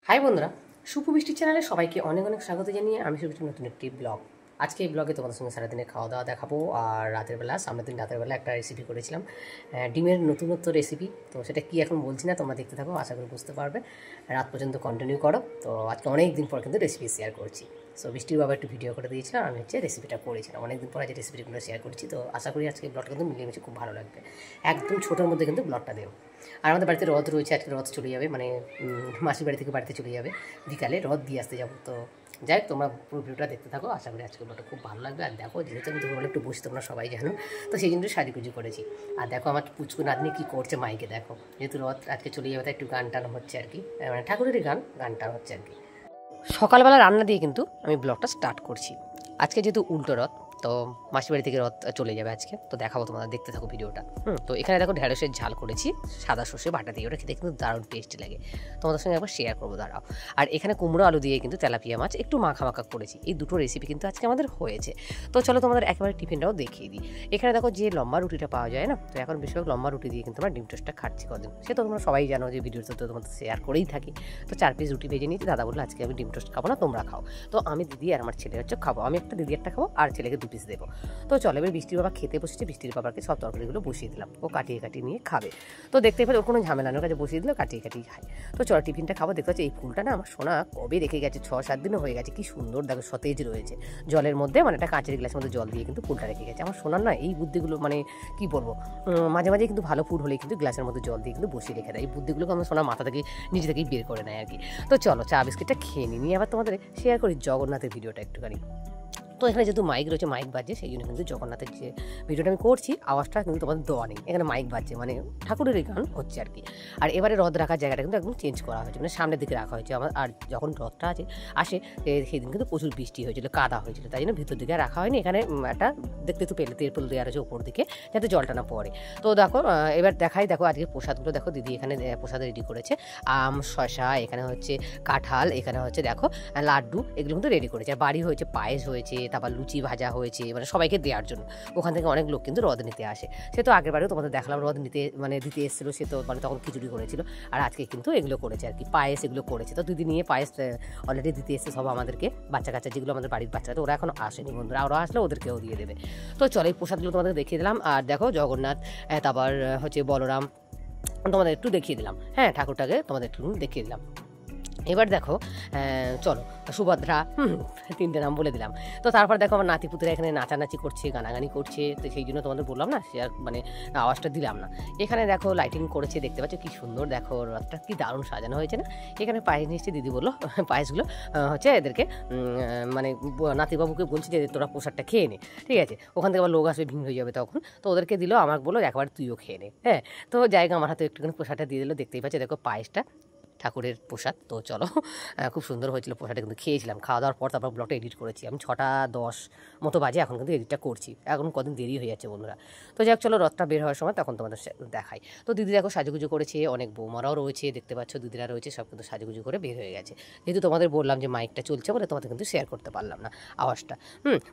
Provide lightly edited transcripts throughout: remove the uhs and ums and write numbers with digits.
High বন্ধুরা, শুভ বৃষ্টির চ্যানেলে সবাইকে অনেক অনেক স্বাগত জানিয়ে আমি শুরু করছি নতুন একটি ব্লগ। আজকে এই ব্লগে তোমাদের সঙ্গে সারাদিনে খাওয়া দাওয়া দেখাবো। আর রাতের বেলা সামনের দিন রাতের বেলা একটা রেসিপি করেছিলাম, ডিমের নতুনত্ব রেসিপি। তো সেটা কী এখন বলছি না, তোমরা দেখতে থাকো, আশা করি বুঝতে পারবে। রাত পর্যন্ত কন্টিনিউ করো। তো আজকে অনেক দিন পর কিন্তু রেসিপি শেয়ার করছি। সো বৃষ্টির বাবা একটু ভিডিও করে দিয়েছিলাম, আমি রেসিপিটা করেছিলাম। অনেকদিন পর আজকে রেসিপিগুলো শেয়ার করছি। তো আশা করি আজকে ব্লগটা কিন্তু মিলিয়ে খুব ভালো লাগবে। একদম ছোটোর মধ্যে কিন্তু ব্লগটা দেবো। আর আমাদের বাড়িতে রথ রয়েছে, আজকে রথ চলে যাবে, মানে মাসির বাড়ি থেকে বাড়িতে চলে যাবে বিকালে, রথ দিয়ে আসতে যাবো। তো যাই হোক, তোমরা পুরো ভিডিওটা দেখতে থাকো, আশা করি আজকে ব্লগটা খুব ভালো লাগবে। আর দেখো, যেহেতু আমি তোমার একটু বসে, তোমরা সবাই জানো, তো সেই জন্য সাজুগুজু করেছি। আর দেখো আমার পুচকু নাতনি কী করছে, মাইকে দেখো, যেহেতু রথ আজকে চলে যাবে, তাই একটু গান টান হচ্ছে আর কি, মানে ঠাকুরেরই গান টান হচ্ছে আর কি। সকালবেলা রান্না দিয়ে কিন্তু আমি ব্লগটা স্টার্ট করছি। আজকে যেহেতু উল্টো রথ, তো মাসির বাড়ি থেকে রথ চলে যাবে আজকে, তো দেখাবো, তোমরা দেখতে থাকো ভিডিওটা। তো এখানে দেখো ঢেঁড়সের ঝাল করেছি সাদা সর্ষে বাটা দিয়ে, ওটা খেতে কিন্তু দারুণ টেস্টি লাগে, তোমাদের সঙ্গে একবার শেয়ার করবো, দাঁড়াও। আর এখানে কুমড়ো আলু দিয়ে কিন্তু তেলাপিয়া মাছ একটু মাখা করেছি। এই দুটো রেসিপি কিন্তু আজকে আমাদের হয়েছে। তো চলো তোমাদের একেবারে টিফিনটাও দেখিয়ে দিই। এখানে দেখো যে লম্বা রুটিটা পাওয়া যায় না, তো এখন বেশিরভাগ লম্বা রুটি দিয়ে কিন্তু আমরা ডিম টোস্টটা খাচ্ছি কদিন। সে তো তোমরা সবাই জানো যে ভিডিওতে তো তোমাদের শেয়ার করেই থাকি। তো 4 পিস রুটি ভেজে নিয়েছি, দাদা বললো আজকে আমি ডিম টোস্ট খাবো না, তোমরা খাও। তো আমি দিদি আর আমার ছেলে হচ্ছে খাবো, আমি একটা দিদি একটা খাবো আর ছেলেকে 2 পিস দেবো। তো চলো, এবার বৃষ্টির বাবা খেতে বসেছে, বৃষ্টির বাবাকে সব তরকারিগুলো বসিয়ে দিলাম, ও কাটিয়ে নিয়ে খাবে। তো দেখতে পাই ওর কোনো ঝামেলা ওর কাছে বসিয়ে দিল, কাটিয়ে খায়। তো চলো টিফিনটা খাবো। দেখতে পাচ্ছি এই ফুলটা না আমার সোনা কবে রেখে গেছে, 6-7 দিনও হয়ে গেছে, কি সুন্দর দেখো সতেজ রয়েছে জলের মধ্যে, মানে একটা কাঁচের গ্লাসের মধ্যে জল দিয়ে কিন্তু ফুলটা রেখে গেছে। আমার সোনার না এই বুদ্ধিগুলো, মানে কি বলবো, মাঝে মাঝে কিন্তু ভালো ফুল হলেই কিন্তু গ্লাসের মধ্যে জল দিয়ে কিন্তু বসিয়ে রেখে দেয়। এই বুদ্ধিগুলোকে আমার সোনার মাথা থেকে নিজে থেকেই বের করে নেয় আর কি। তো চলো চা বিস্কিটটা খেয়ে নিয়ে আবার তোমাদের শেয়ার করি জগন্নাথের ভিডিওটা একটুখানি। তো এখানে যেহেতু মাইক রয়েছে, মাইক বাজছে, সেই জন্য কিন্তু জগন্নাথের যে ভিডিওটা আমি করছি আওয়াজটা কিন্তু তোমাদের দেওয়া নেই, এখানে মাইক বাজছে, মানে ঠাকুরের গান হচ্ছে আর কি। আর এবারে রথ রাখার জায়গাটা কিন্তু একদম চেঞ্জ করা হয়েছে, মানে সামনের দিকে রাখা হয়েছে আমার। আর যখন রথটা আসে সেদিন কিন্তু প্রচুর বৃষ্টি হয়েছিল, কাদা হয়েছিল, তাই জন্য ভিতর দিকে রাখা হয়নি। এখানে একটা দেখতে একটু তেরপল দেওয়া রয়েছে উপর দিকে, যাতে জলটা না পড়ে। তো দেখো এবার দেখাই, দেখো আজকে প্রসাদগুলো দেখো, দিদি এখানে প্রসাদ রেডি করেছে, আম, শশা, এখানে হচ্ছে কাঁঠাল, এখানে হচ্ছে দেখো লাড্ডু, এগুলো কিন্তু রেডি করেছে। আর বাড়ি হয়েছে, পায়েস হয়েছে, তারপর লুচি ভাজা হয়েছে, মানে সবাইকে দেওয়ার জন্য। ওখান থেকে অনেক লোক কিন্তু রথ নিতে আসে। সে তো আগের বারেও তোমাদের দেখালাম, রথ নিতে মানে দিতে এসেছিলো, সে তো মানে তখন খিচুড়ি করেছিল। আর আজকে কিন্তু এগুলো করেছে আর কি, পায়েস এগুলো করেছে। তো দিদি নিয়ে পায়েস অলরেডি দিতে এসেছে সব আমাদেরকে, বাচ্চা কাচ্চা যেগুলো আমাদের বাড়ির বাচ্চারা, তো ওরা এখন আসেনি বন্ধুরা, ওরা আসলে ওদেরকেও দিয়ে দেবে। তো চলো এই প্রসাদগুলো তোমাদের দেখিয়ে দিলাম। আর দেখো জগন্নাথ, তারপর হচ্ছে বলরাম, তোমাদের একটু দেখিয়ে দিলাম। হ্যাঁ, ঠাকুরটাকে তোমাদের একটু দেখিয়ে দিলাম। এবার দেখো চলো সুভদ্রা, 3টে নাম বলে দিলাম। তো তারপর দেখো আমার নাতিপুতিরা এখানে নাচানাচি করছে, গানাগানি করছে, তো সেই জন্য তোমাদের বললাম না, সে আর মানে আওয়াজটা দিলাম না। এখানে দেখো লাইটিং করেছে, দেখতে পাচ্ছ কি সুন্দর, দেখো রথটা কি দারুণ সাজানো হয়েছে না। এখানে পায়েস নিচ্ছে, দিদি বললো পায়েসগুলো হচ্ছে এদেরকে, মানে নাতিবাবুকে বলছি যে তোরা প্রসাদটা খেয়ে নে, ঠিক আছে, ওখান থেকে আবার লোক আসবে, ভিড় হয়ে যাবে তখন। তো ওদেরকে দিল, আমাকে বললো একবার তুইও খেয়ে নে। হ্যাঁ, তো জায়গা আমার হাতে একটুখানি প্রসাদটা দিয়ে দিলো, দেখতেই পাচ্ছি দেখো পায়েসটা ঠাকুরের প্রসাদ। তো চলো, খুব সুন্দর হয়েছিল প্রসাদটা, কিন্তু খেয়েছিলাম। খাওয়া দাওয়ার পর তারপর ব্লগটা এডিট করেছি আমি, 6টা 10 মতো বাজে এখন কিন্তু এডিটটা করছি, এখন কদিন দেরি হয়ে যাচ্ছে বন্ধুরা। তো যাক চলো, রথটা বের হওয়ার সময় তখন তোমাদের দেখাই। তো দিদি দেখো সাজুগুজু করেছে, অনেক বৌমারাও রয়েছে, দেখতে পাচ্ছ দিদিরা রয়েছে, সব কিন্তু সাজুগুজু করে বের হয়ে গেছে। যেহেতু তোমাদের বললাম যে মাইকটা চলছে বলে তোমাদের কিন্তু শেয়ার করতে পারলাম না আওয়াজটা।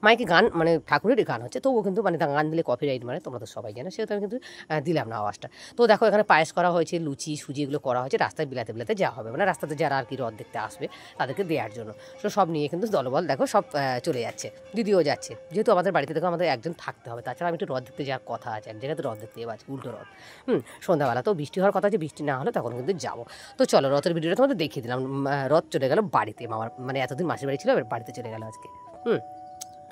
মাইকে গান, মানে ঠাকুরেরই গান হচ্ছে, তবুও কিন্তু মানে গান দিলে কপিরাইট, মানে তোমরা তো সবাই জানো, সেহেতু আমি কিন্তু দিলাম না আওয়াজটা। তো দেখো এখানে পায়েস করা হয়েছে, লুচি সুজি এগুলো করা হয়েছে, রাস্তায় বিলাতে যাওয়া হবে, মানে রাস্তাতে যারা আর কি রথ দেখতে আসবে তাদেরকে দেওয়ার জন্য। তো সব নিয়ে কিন্তু দলবল দেখো সব চলে যাচ্ছে, দিদিও যাচ্ছে, যেহেতু আমাদের বাড়িতে দেখো আমাদের একজন থাকতে হবে, তাছাড়া আমি একটু রথ দেখতে যাওয়ার কথা আছে, এক জায়গাতে রথ দেখতে যাবো আজকে, উল্টো রথ। সন্ধ্যাবেলা, তো বৃষ্টি হওয়ার কথা আছে, বৃষ্টি না হলে তখন কিন্তু যাবো। তো চলো রথের ভিডিওটা তোমাদের দেখিয়ে দিলাম। রথ চলে গেল বাড়িতে, মামার মানে এতদিন মাসির বাড়ি ছিল, এবার বাড়িতে চলে গেল আজকে।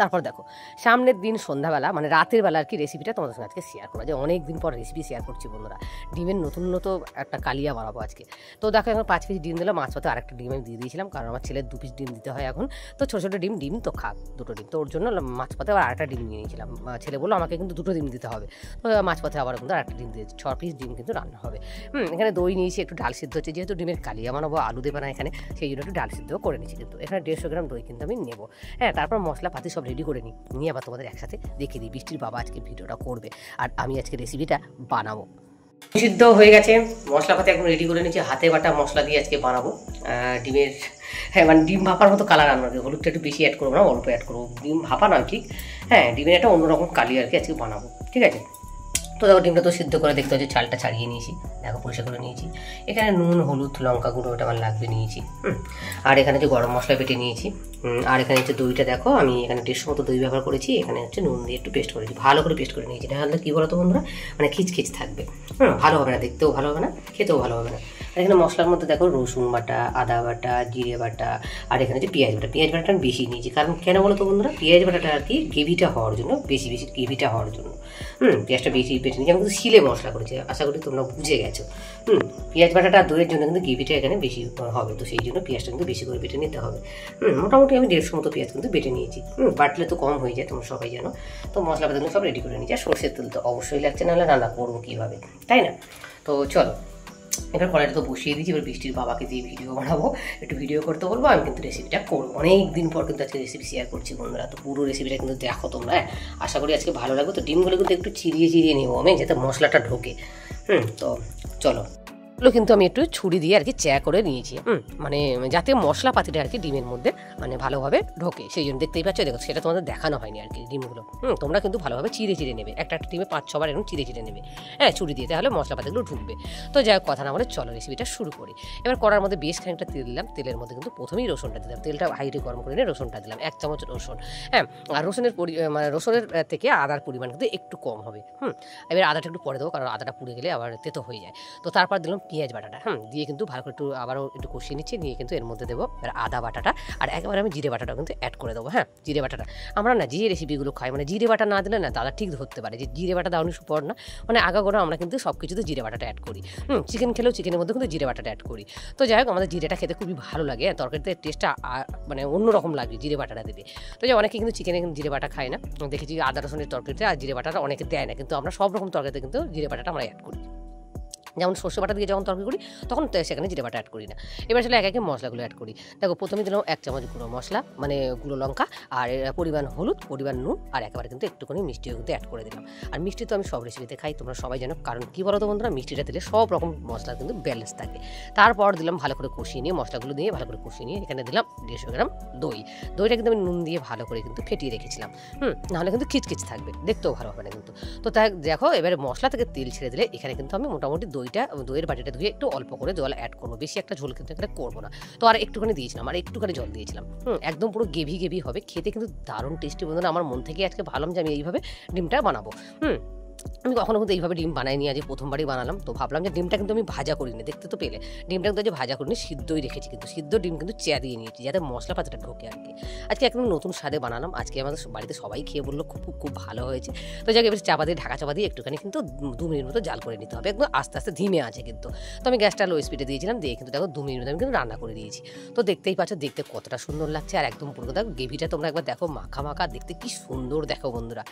তারপর দেখো সামনের দিন সন্ধ্যাবেলা, মানে রাতের বেলা আর কি রেসিপিটা তোমাদের সঙ্গে আজকে শেয়ার করা যায়, অনেক দিন পর রেসিপি শেয়ার করছি বন্ধুরা। ডিমের নতুন একটা কালিয়া বানাবো আজকে। তো দেখো এখন 5 পিস ডিম দিলাম, মাছ পাতে আরেকটা ডিম আমি দিয়ে দিয়েছিলাম, কারণ আমার ছেলের 2 পিস ডিম দিতে হয় এখন। তো ছোটো ছোটো ডিম তো খাক, 2টো ডিম, তো ওর জন্য মাছ পাতে আবার আরেকটা ডিম নিয়ে নিয়েছিলাম। ছেলে বললো আমাকে কিন্তু 2টো ডিম দিতে হবে, তো মাছ পাতে আবার কিন্তু আরেকটা ডিম দিয়েছি, 6 পিস ডিম কিন্তু রান্না হবে। এখানে দই নিয়েছি, একটু ডাল সিদ্ধ হচ্ছে, যেহেতু ডিমের কালিয়া বানাবো, আলু দেবে না এখানে, সেই জন্য একটু ডাল সিদ্ধ করে নিচ্ছি। কিন্তু এখানে 150 গ্রাম দই কিন্তু আমি নেবো। হ্যাঁ, তারপর মশলাপাতি সব রেডি করে নিই, আবার তোমাদের একসাথে দেখিয়ে দিই। বৃষ্টির বাবা আজকে ভিডিওটা করবে আর আমি আজকে রেসিপিটা বানাবো। সিদ্ধ হয়ে গেছে, মশলাপাতি একদম রেডি করে নিচ্ছি, হাতে বাটা মশলা দিয়ে আজকে বানাবো ডিমের। হ্যাঁ, মানে ডিম ভাপার মতো কালার আনবো, হলুদটা একটু বেশি অ্যাড করবো না, অল্প অ্যাড করবো, ডিম ভাপা নয় ঠিক। হ্যাঁ, ডিমের একটা অন্যরকম কালি আর কি আজকে বানাবো, ঠিক আছে। তো দেখো ডিমটা তো সিদ্ধ করে দেখতে হচ্ছে, চালটা ছাড়িয়ে নিয়েছি, দেখো পরিষ্কার করে নিয়েছি। এখানে নুন, হলুদ, লঙ্কা গুঁড়ো ওটা আমার লাগবে নিয়েছি। আর এখানে যে গরম মশলা বেটে নিয়েছি। আর এখানে হচ্ছে দইটা দেখো, আমি এখানে 150 মতো দই ব্যবহার করেছি। এখানে হচ্ছে নুন দিয়ে একটু পেস্ট করেছি, ভালো করে পেস্ট করে নিয়েছি। তাহলে কী বলো তো বন্ধুরা, মানে খিচখিচ থাকবে, ভালো হবে না, দেখতেও ভালো হবে না, খেতেও ভালো হবে না। আর এখানে মশলার মধ্যে দেখো রসুন বাটা, আদা বাটা, জিরে বাটা, আর এখানে যে পেঁয়াজ বাটা। পেঁয়াজ বাটাটা আমি বেশি নিয়েছি, কারণ কেন বলো তো বন্ধুরা, পেঁয়াজ বাটাটা আর কি গ্রেভিটা হওয়ার জন্য, বেশি গ্রেভিটা হওয়ার জন্য পেঁয়াজটা বেশি বেটে নিয়েছি। আমি কিন্তু শিলে মশলা করেছি, আশা করি তোমরা বুঝে গেছো। পেঁয়াজ বাটাটা দইয়ের জন্য কিন্তু গ্রেভিটা এখানে বেশি হবে, তো সেই জন্য পেঁয়াজটা কিন্তু বেশি করে বেটে নিতে হবে। মোটামুটি আমি 150 মতো পেঁয়াজ কিন্তু বেটে নিয়েছি। বাটলে তো কম হয়ে যায়, তোমরা সবাই জানো। তো মশলা পাতিগুলো সব রেডি করে নিয়েছি। আর সর্ষের তেল তো অবশ্যই লাগছে, নাহলে রান্না করবো কীভাবে, তাই না? তো চলো এবার কড়াইটা তো বসিয়ে দিয়েছি। এবার বৃষ্টির বাবাকে দিয়ে ভিডিও বানাবো, একটু ভিডিও করতে বলবো। আমি কিন্তু রেসিপিটা করবো, অনেক দিন পর কিন্তু আজকে রেসিপি শেয়ার করছি বন্ধুরা। তো পুরো রেসিপিটা কিন্তু দেখো তোমরা, আশা করি আজকে ভালো লাগবে। তো ডিমগুলো কিন্তু একটু চিরিয়ে নেবো আমি, যাতে মশলাটা ঢোকে। তো চলো, এগুলো কিন্তু আমি একটু ছুরি দিয়ে আর কি চ্যা করে নিয়েছি, মানে যাতে মশলাপাতিটা আর কি ডিমের মধ্যে মানে ভালোভাবে ঢোকে, সেই জন্য দেখতেই পাচ্ছ। দেখো সেটা তোমাদের দেখানো হয়নি আর কি ডিমগুলো। তোমরা কিন্তু ভালোভাবে চিড়ে নেবে, একটা ডিমে 5-6 বার এরকম চিড়ে নেবে, ছুরি দিয়ে, তাহলে মশলাপাতিগুলো ঢুকবে। তো যাই হোক, কথা না বলে চলো রেসিপিটা শুরু করি। এবার কড়ার মধ্যে বেশ খানিকটা তেল দিলাম। তেলের মধ্যে কিন্তু প্রথমেই রসুনটা দিলাম, তেলটা হাইটে গরম করে নিয়ে রসুনটা দিলাম, 1 চামচ রসুন। আর রসুনের থেকে আদার পরিমাণ কিন্তু একটু কম হবে। এবার আদাটা একটু পরে দেবো, কারণ আদাটা পুড়ে গেলে আবার তেতো হয়ে যায়। তো তারপর দিলাম পেঁয়াজ বাটাটা, দিয়ে কিন্তু ভালো করে একটু আবারও একটু কষিয়ে নিচ্ছি। নিয়ে কিন্তু এর মধ্যে দেবো আদা বাটাটা, আর একেবারে আমি জিরে বাটাটাও কিন্তু অ্যাড করে দেবো। জিরে বাটাটা আমরা না যে রেসিপিগুলো খাই, মানে জিরে বাটা না দিলে না দাদা ঠিক ধরতে পারে যে জিরে বাটা দাওনি পর না, মানে আগাগোড়া আমরা কিন্তু সব কিছুতে জিরে বাটাটা অ্যাড করি। চিকেন খেলেও চিকেনের মধ্যে কিন্তু জিরে বাটাটা অ্যাড করি। তো যাই হোক, আমাদের জিরেটা খেতে খুবই ভালো লাগে, তরকারিতে টেস্টটা মানে অন্যরকম লাগে জিরে বাটাটা দিলে। তো যে অনেকে কিন্তু চিকেনে জিরে বাটা খায় না, দেখেছি আদা রসুনের তরকারিতে আর জিরে বাটাটা অনেকে দেয় না, কিন্তু আমরা সব রকম তরকারিতে কিন্তু জিরে বাটাটা আমরা অ্যাড করি। যেমন সর্ষে বাটা দিয়ে যখন তরকারি করি তখন সেখানে জিরে বাটা অ্যাড করি না। এবার আসলে একে মশলাগুলো অ্যাড করি। দেখো প্রথমে দিলাম 1 চামচ গুঁড়ো মশলা, মানে গুঁড়ো লঙ্কা, আর পরিমাণ হলুদ, পরিমাণ নুন, আর একেবারে কিন্তু একটুখানি মিষ্টিও কিন্তু অ্যাড করে দিলাম। আর মিষ্টি তো আমি সব রেসিপিতে খাই, তোমরা সবাই জানো, কারণ কী বলো তো বন্ধুরা, মিষ্টিটা দিলে সব রকম মশলা কিন্তু ব্যালেন্স থাকে। তারপর দিলাম ভালো করে কষিয়ে নিয়ে, মশলাগুলো দিয়ে ভালো করে কষিয়ে নিয়ে এখানে দিলাম 150 গ্রাম দইটা কিন্তু আমি নুন দিয়ে ভালো করে কিন্তু ফেটিয়ে রেখেছিলাম। নাহলে কিন্তু খিচখিচ থাকবে, দেখতেও ভালো হবে না কিন্তু। তো তাই দেখো, এবারে মশলা থেকে তেল ছেড়ে দিলে এখানে কিন্তু আমি মোটামুটি দইয়ের বাটিটা ধুয়ে একটু অল্প করে জল অ্যাড করবো, বেশি একটা ঝোল কিন্তু এখানে করবো না। তো আর একটুখানি দিয়েছিলাম, আর একটুখানি জল দিয়েছিলাম। একদম পুরো গেভি হবে, খেতে কিন্তু দারুণ টেস্টি বন্ধুরা। আমার মন থেকে আজকে ভাবলাম যে আমি এইভাবে ডিমটা বানাবো। আমি কখনো কিন্তু এইভাবে ডিম বানাইনি, আজ প্রথমবারই বানালাম। তো ভাবলাম যে ডিমটা কিন্তু আমি ভাজা করিনি, দেখতে তো পেলে ডিমটা কিন্তু যে ভাজা করিনি, সিদ্ধই রেখেছি, কিন্তু সিদ্ধ ডিম কিন্তু চ্যা দিয়ে নিয়েছি যাতে মশলাপাতিটা ঢোকে আর কি। আজকে একদম নতুন স্বাদে বানালাম, আজকে আমাদের বাড়িতে সবাই খেয়ে বললো খুব ভালো হয়েছে। তো যাকে এবার চাপা দিয়ে ঢাকা চাপা দিয়ে একটুখানি কিন্তু 2 মিনিট মতো জাল করে নিতে হবে, একদম আস্তে আস্তে ধিমে আছে কিন্তু। তো আমি গ্যাসটা লো স্পিডে দিয়েছিলাম, দিয়ে কিন্তু দেখো 2 মিনিট আমি কিন্তু রান্না করে দিয়েছি। তো দেখতেই পাচ্ছ দেখতে কতটা সুন্দর লাগছে, আর একদম পুরো দেখো গ্রেভিটা তোমরা একবার দেখো, মাখা দেখতে কি সুন্দর দেখো বন্ধুরা।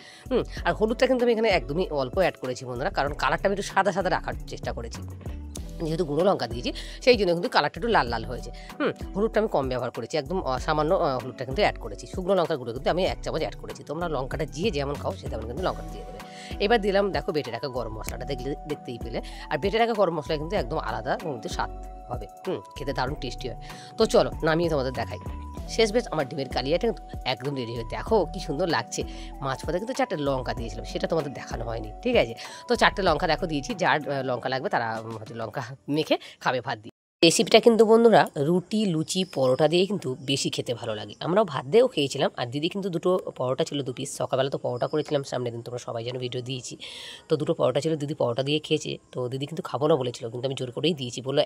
আর হলুদটা কিন্তু আমি এখানে একদমই অল্প অ্যাড করেছি বন্ধুরা, কারণ কালারটা আমি একটু সাদা রাখার চেষ্টা করেছি। যেহেতু গুঁড়ো লঙ্কা দিয়েছি সেই জন্য কিন্তু কালারটা একটু লাল হয়েছে। হলুদটা আমি কম ব্যবহার করেছি, একদম সামান্য হলুদটা কিন্তু অ্যাড করেছি। শুকনো লঙ্কার গুঁড়ো কিন্তু আমি 1 চামচ অ্যাড করেছি। তোমরা লঙ্কাটা যেমন খাও সে তেমন কিন্তু লঙ্কাটা দিয়ে দেবে। এবার দিলাম দেখো বেটে রাখা গরম মশলাটা, দেখতেই পেলে। আর বেটে রাখা গরম মশলা কিন্তু একদম আলাদা কিন্তু স্বাদ হবে, খেতে দারুণ টেস্টি হয়। তো চলো নামিয়ে তোমাদের দেখাই। শেষ বেশ আমার ডিমের কালিয়াটা কিন্তু একদম রেডি হয়ে, দেখো কি সুন্দর লাগছে। মাছ ভাতে কিন্তু 4টে লঙ্কা দিয়েছিলাম, সেটা তোমাদের দেখানো হয়নি, ঠিক আছে? তো 4টে লঙ্কা দেখো দিয়েছি, যার লঙ্কা লাগবে তারা হচ্ছে লঙ্কা মেখে খাবে ভাত দিয়ে। রেসিপিটা কিন্তু বন্ধুরা রুটি, লুচি, পরোটা দিয়ে কিন্তু বেশি খেতে ভালো লাগে। আমরাও ভাত দিয়েও খেয়েছিলাম, আর দিদি কিন্তু 2টো পরোটা ছিল 2 পিস। সকালবেলা তো পরোটা করেছিলাম, সামনের দিন তোমরা সবাই যেন ভিডিও দিয়েছি। তো 2টো পরোটা ছিল, দিদি পরোটা দিয়ে খেয়েছে। তো দিদি কিন্তু খাবো না বলেছিল, কিন্তু আমি জোর করেই দিয়েছি, বললো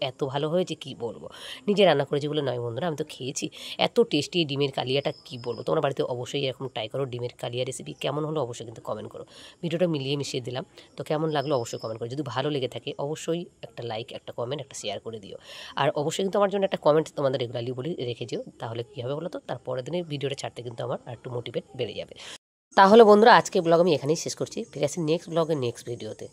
এত ভালো হয়েছে কি বলবো, নিজে রান্না করেছি বলে নয় বন্ধুরা, আমি তো খেয়েছি। এত টেস্টি ডিমের কালিয়াটা কি বলবো। তোমরা বাড়িতে অবশ্যই এরকম ট্রাই করো। ডিমের কালিয়া রেসিপি কেমন হলো অবশ্যই কিন্তু কমেন্ট করো। ভিডিওটা মিশিয়ে দিলাম, তো কেমন লাগলো অবশ্যই কমেন্ট করো। যদি ভালো লেগে থাকে অবশ্যই একটা লাইক, একটা কমেন্ট, একটা শেয়ার করে দিও। আর অবশ্যই কিন্তু আমার জন্য একটা কমেন্ট তোমাদের রেগুলারলি বলি রেখে দিও, তাহলে কী হবে বলো তো, তারপরের দিনে ভিডিওটা ছাড়তে কিন্তু আমার একটু মোটিভেট বেড়ে যাবে। তাহলে বন্ধুরা আজকে ব্লগ আমি এখানেই শেষ করছি, ফিরে আসি নেক্সট ব্লগে নেক্সট ভিডিওতে।